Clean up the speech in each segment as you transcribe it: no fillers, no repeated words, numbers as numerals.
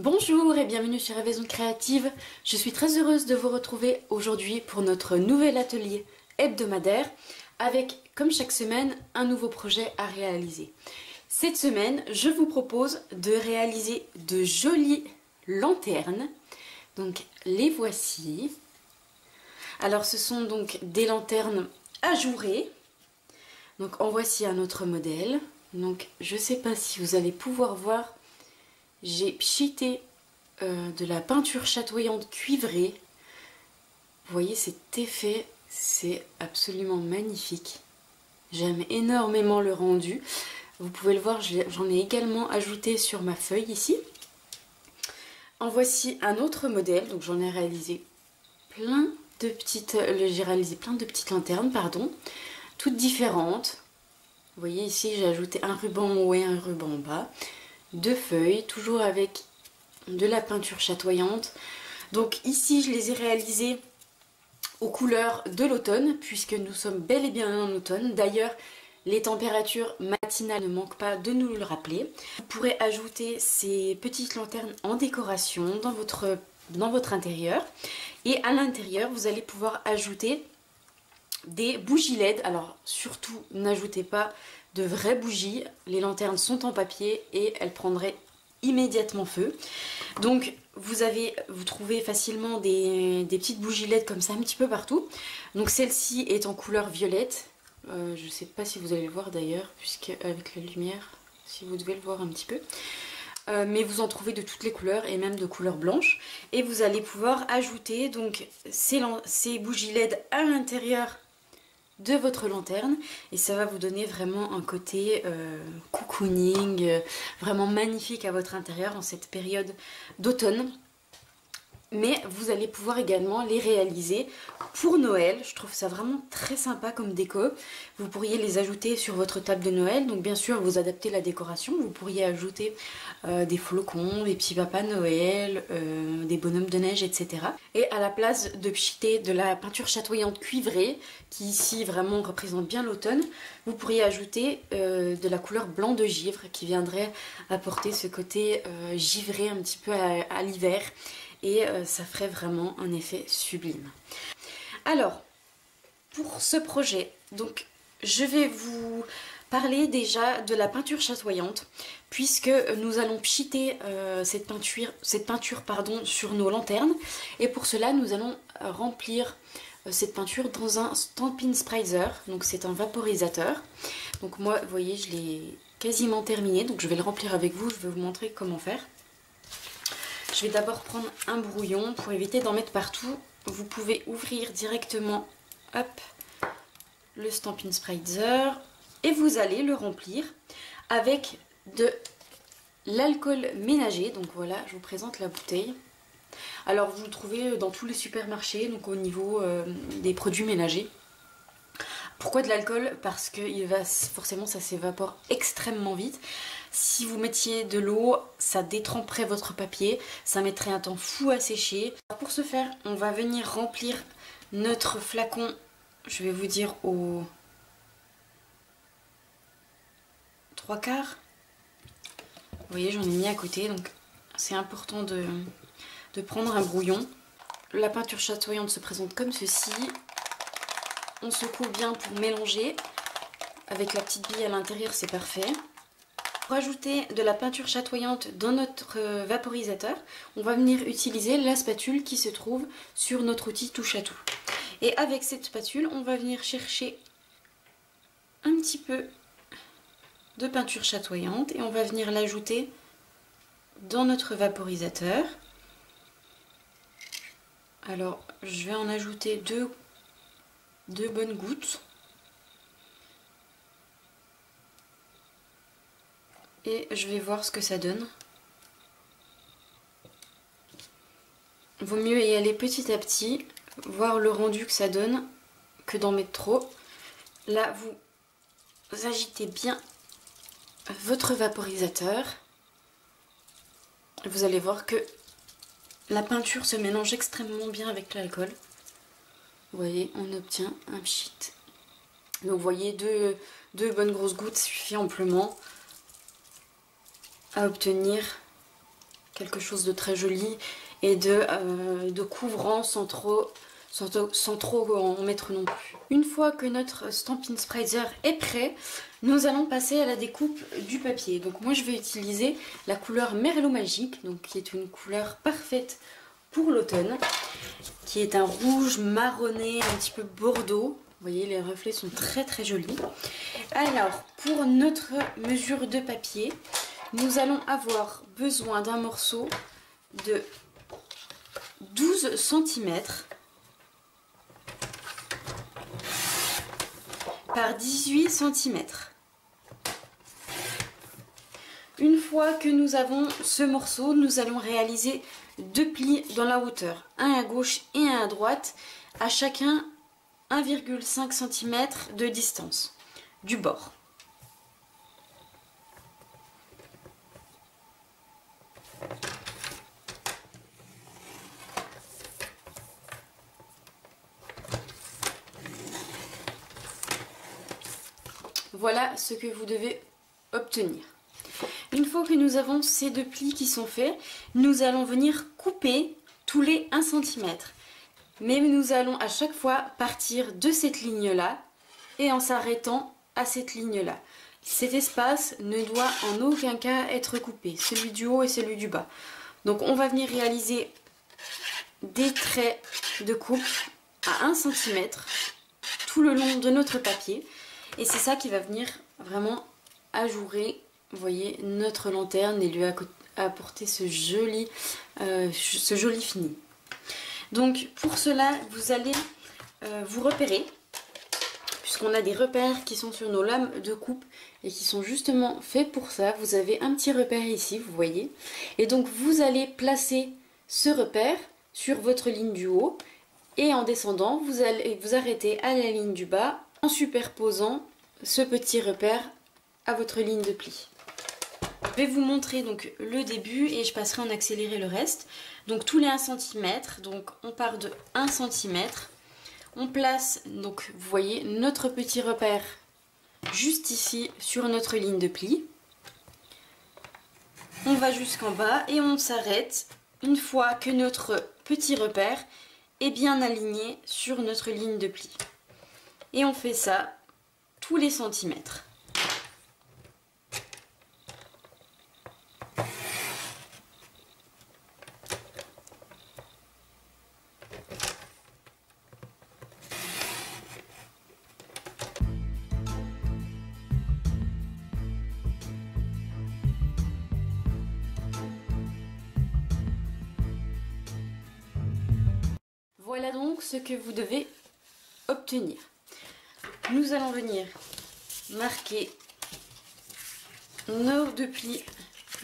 Bonjour et bienvenue sur Rêvaison Créative. Je suis très heureuse de vous retrouver aujourd'hui pour notre nouvel atelier hebdomadaire avec, comme chaque semaine, un nouveau projet à réaliser. Cette semaine, je vous propose de réaliser de jolies lanternes. Donc les voici. Alors ce sont donc des lanternes ajourées. Donc en voici un autre modèle. Donc je ne sais pas si vous allez pouvoir voir. J'ai pchité de la peinture chatoyante cuivrée. Vous voyez cet effet, c'est absolument magnifique. J'aime énormément le rendu. Vous pouvez le voir, j'en ai également ajouté sur ma feuille ici. En voici un autre modèle, donc j'en ai réalisé plein de petites, lanternes, pardon, toutes différentes. Vous voyez ici, j'ai ajouté un ruban en haut et un ruban en bas. Deux feuilles, toujours avec de la peinture chatoyante. Donc ici, je les ai réalisées aux couleurs de l'automne, puisque nous sommes bel et bien en automne. D'ailleurs, les températures matinales ne manquent pas de nous le rappeler. Vous pourrez ajouter ces petites lanternes en décoration dans votre intérieur. Et à l'intérieur, vous allez pouvoir ajouter des bougies LED. Alors surtout, n'ajoutez pas de vraies bougies. Les lanternes sont en papier et elles prendraient immédiatement feu. Donc vous trouvez facilement des petites bougies LED comme ça un petit peu partout. Donc celle-ci est en couleur violette. Je ne sais pas si vous allez le voir d'ailleurs, puisque avec la lumière, si vous devez le voir un petit peu. Mais vous en trouvez de toutes les couleurs et même de couleur blanche. Et vous allez pouvoir ajouter donc ces bougies LED à l'intérieur de votre lanterne et ça va vous donner vraiment un côté cocooning, vraiment magnifique à votre intérieur en cette période d'automne. Mais vous allez pouvoir également les réaliser pour Noël. Je trouve ça vraiment très sympa comme déco. Vous pourriez les ajouter sur votre table de Noël. Donc bien sûr, vous adaptez la décoration. Vous pourriez ajouter des flocons, des petits papas Noël, des bonhommes de neige, etc. Et à la place de pchiter de la peinture chatoyante cuivrée, qui ici vraiment représente bien l'automne, vous pourriez ajouter de la couleur blanc de givre, qui viendrait apporter ce côté givré un petit peu à l'hiver. Et ça ferait vraiment un effet sublime. Alors, pour ce projet, donc je vais vous parler déjà de la peinture chatoyante, puisque nous allons pchiter cette peinture sur nos lanternes. Et pour cela, nous allons remplir cette peinture dans un Stampin' Spritzer, donc c'est un vaporisateur. Donc moi, vous voyez, je l'ai quasiment terminé, donc je vais le remplir avec vous, je vais vous montrer comment faire. Je vais d'abord prendre un brouillon pour éviter d'en mettre partout. Vous pouvez ouvrir directement le Stampin' Spritzer et vous allez le remplir avec de l'alcool ménager. Donc voilà, je vous présente la bouteille. Alors vous le trouvez dans tous les supermarchés, donc au niveau des produits ménagers. Pourquoi de l'alcool? Parce que forcément ça s'évapore extrêmement vite. Si vous mettiez de l'eau, ça détremperait votre papier, ça mettrait un temps fou à sécher. Pour ce faire, on va venir remplir notre flacon, je vais vous dire aux 3/4. Vous voyez, j'en ai mis à côté, donc c'est important de prendre un brouillon. La peinture chatoyante se présente comme ceci. On secoue bien pour mélanger. Avec la petite bille à l'intérieur, c'est parfait. Pour ajouter de la peinture chatoyante dans notre vaporisateur, on va venir utiliser la spatule qui se trouve sur notre outil touche à tout. Et avec cette spatule, on va venir chercher un petit peu de peinture chatoyante et on va venir l'ajouter dans notre vaporisateur. Alors, je vais en ajouter deux bonnes gouttes. Et je vais voir ce que ça donne. Vaut mieux y aller petit à petit, voir le rendu que ça donne, que d'en mettre trop. Là, vous agitez bien votre vaporisateur. Vous allez voir que la peinture se mélange extrêmement bien avec l'alcool. Vous voyez, on obtient un pchit. Donc vous voyez, deux bonnes grosses gouttes suffit amplement à obtenir quelque chose de très joli et de couvrant sans trop en mettre non plus. Une fois que notre Stampin' Spreader est prêt, nous allons passer à la découpe du papier. Donc moi je vais utiliser la couleur Merlot Magique, donc qui est une couleur parfaite pour l'automne, qui est un rouge marronné, un petit peu bordeaux. Vous voyez, les reflets sont très très jolis. Alors, pour notre mesure de papier, nous allons avoir besoin d'un morceau de 12 cm par 18 cm. Une fois que nous avons ce morceau, nous allons réaliser 2 plis dans la hauteur, un à gauche et un à droite, à chacun 1,5 cm de distance du bord. Voilà ce que vous devez obtenir. Une fois que nous avons ces 2 plis qui sont faits, nous allons venir couper tous les 1 cm. Mais nous allons à chaque fois partir de cette ligne-là et en s'arrêtant à cette ligne-là. Cet espace ne doit en aucun cas être coupé, celui du haut et celui du bas. Donc on va venir réaliser des traits de coupe à 1 cm tout le long de notre papier. Et c'est ça qui va venir vraiment ajourer, vous voyez, notre lanterne et lui apporter ce joli fini. Donc pour cela, vous allez vous repérer, puisqu'on a des repères qui sont sur nos lames de coupe et qui sont justement faits pour ça. Vous avez un petit repère ici, vous voyez. Et donc vous allez placer ce repère sur votre ligne du haut et en descendant, vous allez vous arrêter à la ligne du bas en superposant ce petit repère à votre ligne de pli. Je vais vous montrer donc le début et je passerai en accéléré le reste. Donc tous les 1 cm, donc on part de 1 cm, on place, donc vous voyez, notre petit repère juste ici sur notre ligne de pli. On va jusqu'en bas et on s'arrête une fois que notre petit repère est bien aligné sur notre ligne de pli. Et on fait ça tous les centimètres. Voilà donc ce que vous devez obtenir. Nous allons venir marquer nos 2 plis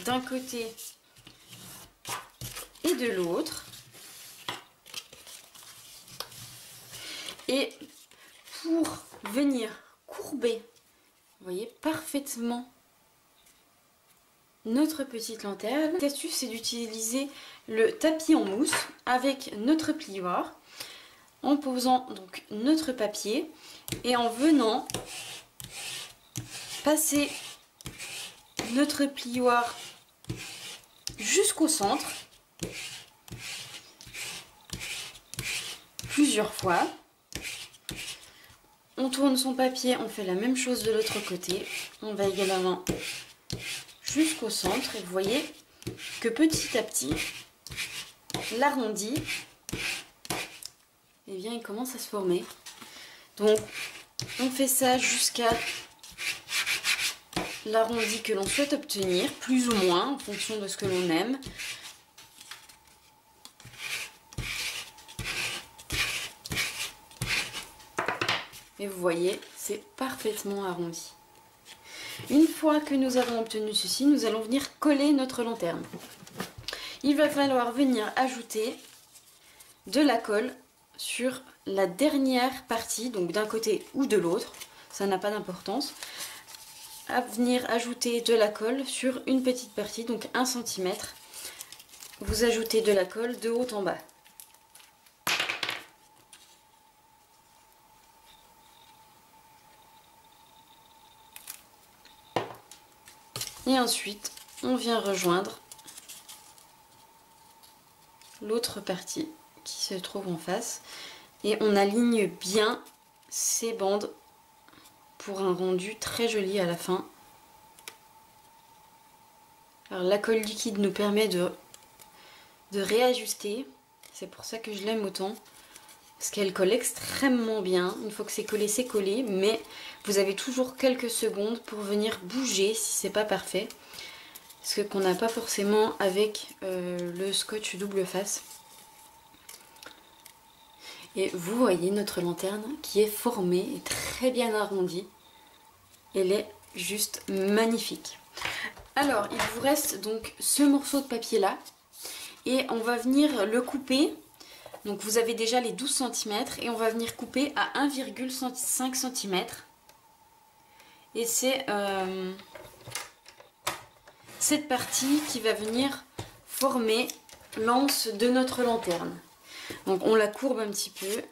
d'un côté et de l'autre. Et pour venir courber, vous voyez, parfaitement notre petite lanterne, l'astuce c'est d'utiliser le tapis en mousse avec notre plioir, en posant donc notre papier et en venant passer notre plioir jusqu'au centre plusieurs fois. On tourne son papier, on fait la même chose de l'autre côté, on va également jusqu'au centre et vous voyez que petit à petit l'arrondi, et bien il commence à se former. Donc on fait ça jusqu'à l'arrondi que l'on souhaite obtenir, plus ou moins en fonction de ce que l'on aime. Et vous voyez, c'est parfaitement arrondi. Une fois que nous avons obtenu ceci, nous allons venir coller notre lanterne. Il va falloir venir ajouter de la colle sur la dernière partie, donc d'un côté ou de l'autre, ça n'a pas d'importance. À venir ajouter de la colle sur une petite partie, donc 1 cm. Vous ajoutez de la colle de haut en bas. Et ensuite, on vient rejoindre l'autre partie qui se trouve en face. Et on aligne bien ces bandes pour un rendu très joli à la fin. Alors la colle liquide nous permet de réajuster. C'est pour ça que je l'aime autant. Parce qu'elle colle extrêmement bien. Une fois que c'est collé, c'est collé. Mais vous avez toujours quelques secondes pour venir bouger si c'est pas parfait. Ce qu'on n'a pas forcément avec le scotch double face. Et vous voyez notre lanterne qui est formée et très bien arrondie. Elle est juste magnifique. Alors il vous reste donc ce morceau de papier là. Et on va venir le couper. Donc vous avez déjà les 12 cm. Et on va venir couper à 1,5 cm. Et c'est cette partie qui va venir former l'anse de notre lanterne. Donc on la courbe un petit peu,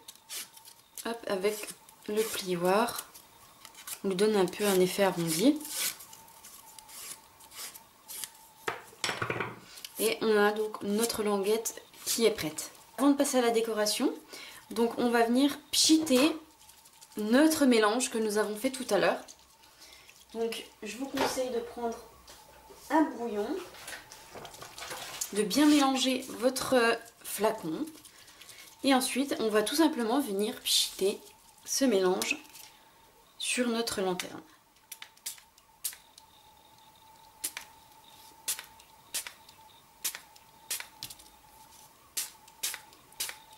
hop, avec le plioir. On lui donne un peu un effet arrondi. Et on a donc notre languette qui est prête. Avant de passer à la décoration, donc on va venir pchiter notre mélange que nous avons fait tout à l'heure. Donc je vous conseille de prendre un brouillon, de bien mélanger votre flacon. Et ensuite, on va tout simplement venir pchiter ce mélange sur notre lanterne.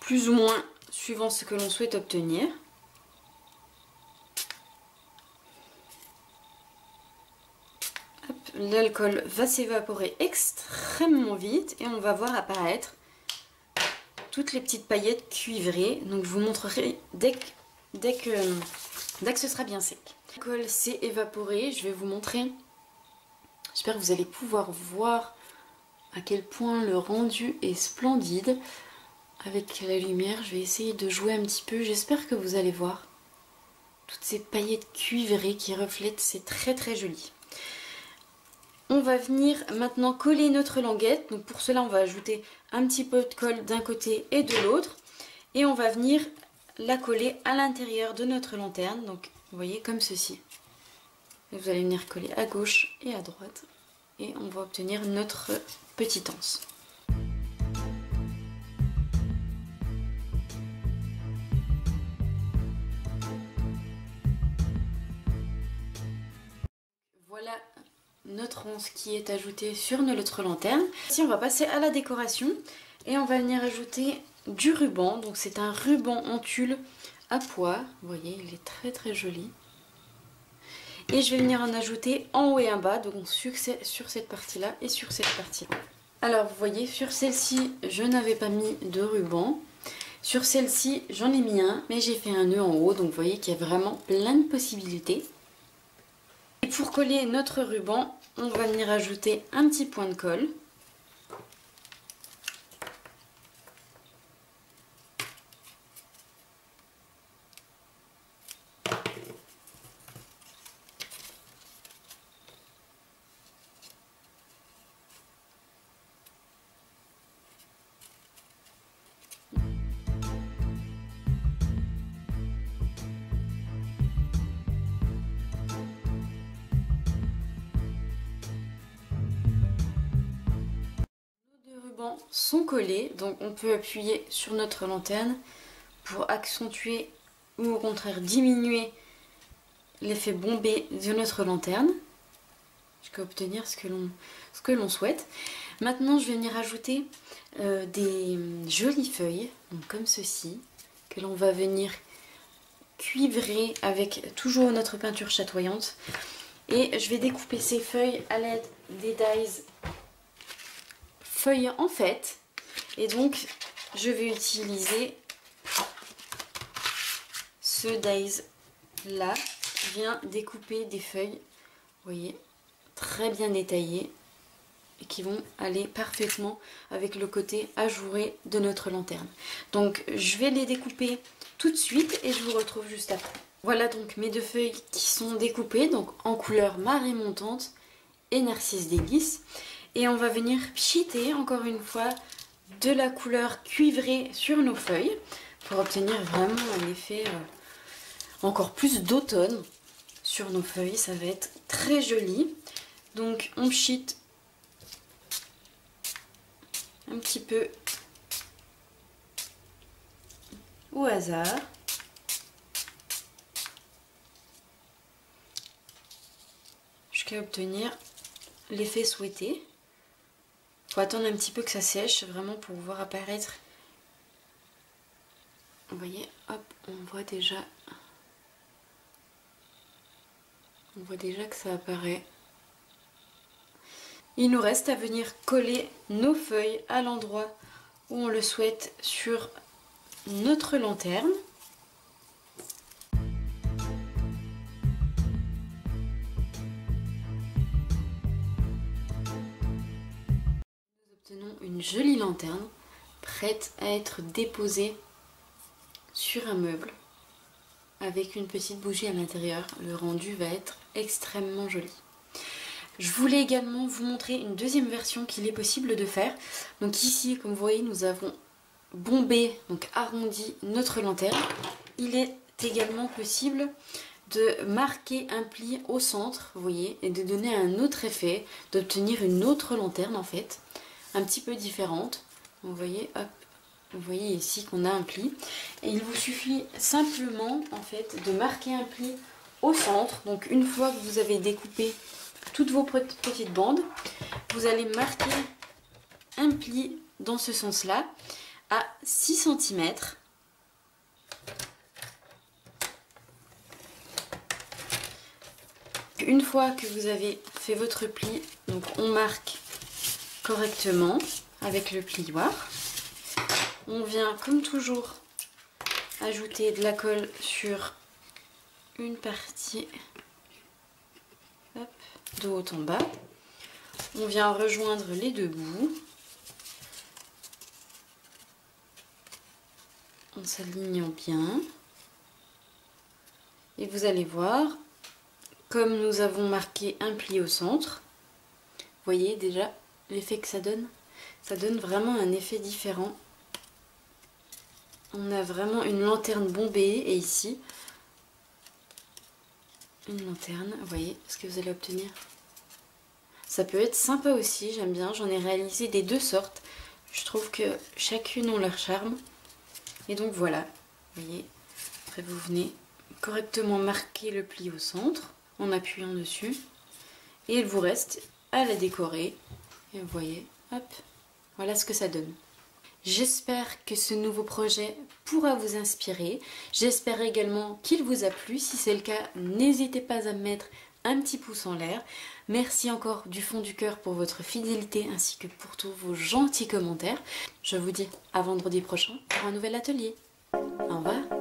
Plus ou moins suivant ce que l'on souhaite obtenir. L'alcool va s'évaporer extrêmement vite et on va voir apparaître toutes les petites paillettes cuivrées. Donc je vous montrerai dès que ce sera bien sec. L'alcool s'est évaporé, je vais vous montrer. J'espère que vous allez pouvoir voir à quel point le rendu est splendide. Avec la lumière, je vais essayer de jouer un petit peu. J'espère que vous allez voir toutes ces paillettes cuivrées qui reflètent, c'est très très joli. On va venir maintenant coller notre languette. Donc pour cela, on va ajouter un petit peu de colle d'un côté et de l'autre. Et on va venir la coller à l'intérieur de notre lanterne. Donc vous voyez comme ceci. Et vous allez venir coller à gauche et à droite. Et on va obtenir notre petite anse. Voilà notre anse qui est ajoutée sur notre lanterne. Ici on va passer à la décoration et on va venir ajouter du ruban. Donc c'est un ruban en tulle à pois. Vous voyez, il est très très joli. Et je vais venir en ajouter en haut et en bas, donc sur cette partie-là et sur cette partie-là. Alors vous voyez, sur celle-ci, je n'avais pas mis de ruban. Sur celle-ci, j'en ai mis un, mais j'ai fait un nœud en haut. Donc vous voyez qu'il y a vraiment plein de possibilités. Et pour coller notre ruban, on va venir ajouter un petit point de colle. Sont collés, donc on peut appuyer sur notre lanterne pour accentuer ou au contraire diminuer l'effet bombé de notre lanterne jusqu'à obtenir ce que l'on souhaite. Maintenant je vais venir ajouter des jolies feuilles, donc comme ceci, que l'on va venir cuivrer avec toujours notre peinture chatoyante, et je vais découper ces feuilles à l'aide des dies feuilles en fait, et donc je vais utiliser ce dies là qui vient découper des feuilles, vous voyez, très bien détaillées et qui vont aller parfaitement avec le côté ajouré de notre lanterne. Donc je vais les découper tout de suite et je vous retrouve juste après. Voilà donc mes deux feuilles qui sont découpées, donc en couleur marée montante et narcisse délice. Et on va venir pchiter encore une fois de la couleur cuivrée sur nos feuilles pour obtenir vraiment un effet encore plus d'automne sur nos feuilles. Ça va être très joli. Donc on pchite un petit peu au hasard. Jusqu'à obtenir l'effet souhaité. Il faut attendre un petit peu que ça sèche vraiment pour voir apparaître. Vous voyez, hop, on voit déjà que ça apparaît. Il nous reste à venir coller nos feuilles à l'endroit où on le souhaite sur notre lanterne. Nous obtenons une jolie lanterne prête à être déposée sur un meuble avec une petite bougie à l'intérieur. Le rendu va être extrêmement joli. Je voulais également vous montrer une deuxième version qu'il est possible de faire. Donc ici, comme vous voyez, nous avons bombé, donc arrondi notre lanterne. Il est également possible de marquer un pli au centre, vous voyez, et de donner un autre effet, d'obtenir une autre lanterne en fait, un petit peu différente. Vous voyez, hop, vous voyez ici qu'on a un pli. Et il vous suffit simplement en fait de marquer un pli au centre. Donc une fois que vous avez découpé toutes vos petites bandes, vous allez marquer un pli dans ce sens-là à 6 cm. Une fois que vous avez fait votre pli, donc on marque correctement avec le plioir. On vient comme toujours ajouter de la colle sur une partie, hop, de haut en bas. On vient rejoindre les deux bouts. En s'alignant bien. Et vous allez voir, comme nous avons marqué un pli au centre, vous voyez déjà l'effet que ça donne. Ça donne vraiment un effet différent. On a vraiment une lanterne bombée et ici, une lanterne. Vous voyez ce que vous allez obtenir. Ça peut être sympa aussi, j'aime bien. J'en ai réalisé des deux sortes. Je trouve que chacune ont leur charme. Et donc voilà, vous voyez, après vous venez correctement marquer le pli au centre en appuyant dessus. Et il vous reste à la décorer. Et vous voyez, hop, voilà ce que ça donne. J'espère que ce nouveau projet pourra vous inspirer. J'espère également qu'il vous a plu. Si c'est le cas, n'hésitez pas à me mettre un petit pouce en l'air. Merci encore du fond du cœur pour votre fidélité ainsi que pour tous vos gentils commentaires. Je vous dis à vendredi prochain pour un nouvel atelier. Au revoir.